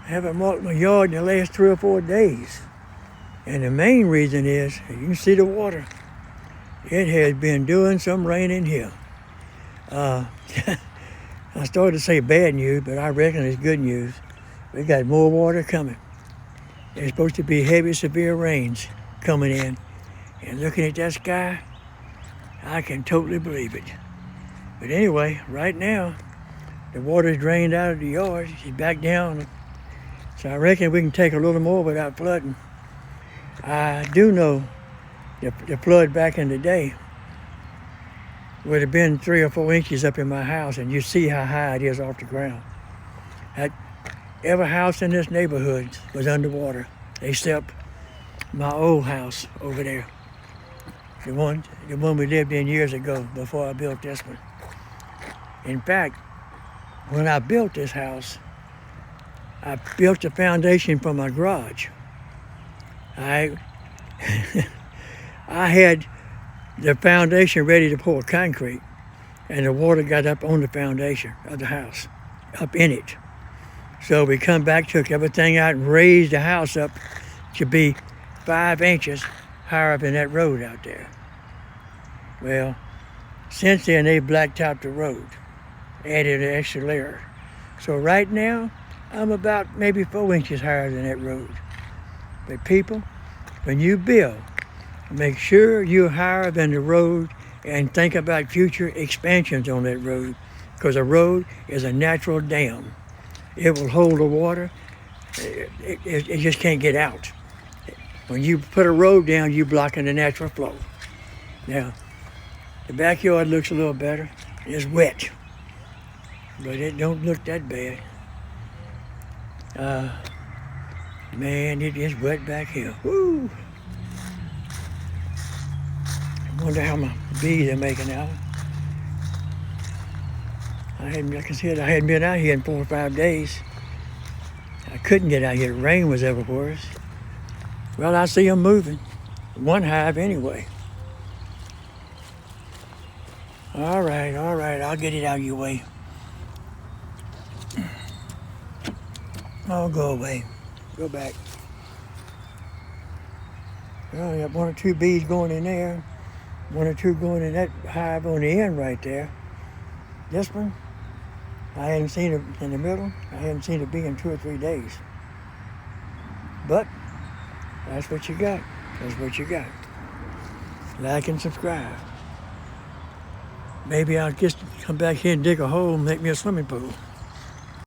haven't walked my yard in the last 3 or 4 days. And the main reason is, you can see the water. It has been doing some rain in here. I started to say bad news, but I reckon it's good news. We got more water coming. There's supposed to be heavy, severe rains coming in. And looking at that sky, I can totally believe it. But anyway, right now, the water's drained out of the yard. She's back down. So I reckon we can take a little more without flooding. I do know the flood back in the day would have been 3 or 4 inches up in my house, and you see how high it is off the ground. Every house in this neighborhood was underwater, except my old house over there. The one we lived in years ago before I built this one. In fact, when I built this house, I built the foundation for my garage. I had the foundation ready to pour concrete, and the water got up on the foundation of the house, up in it. So we come back, took everything out, and raised the house up to be 5 inches higher up in that road out there. Well, since then they blacktopped the road, added an extra layer. So right now, I'm about maybe 4 inches higher than that road. But people, when you build, make sure you're higher than the road and think about future expansions on that road, because a road is a natural dam. It will hold the water. It just can't get out. When you put a road down, you're blocking the natural flow. Now, the backyard looks a little better. It's wet, but it don't look that bad. Man, it is wet back here. Woo! I wonder how my bees are making out. Like I said, I hadn't been out here in 4 or 5 days. I couldn't get out here. The rain was everywhere. Well, I see them moving. One hive anyway. All right, I'll get it out of your way. Oh, go away. Go back. Well, I got 1 or 2 bees going in there. 1 or 2 going in that hive on the end right there. This one, I hadn't seen it in the middle. I hadn't seen a bee in 2 or 3 days. But that's what you got. That's what you got. Like and subscribe. Maybe I'll just come back here and dig a hole and make me a swimming pool.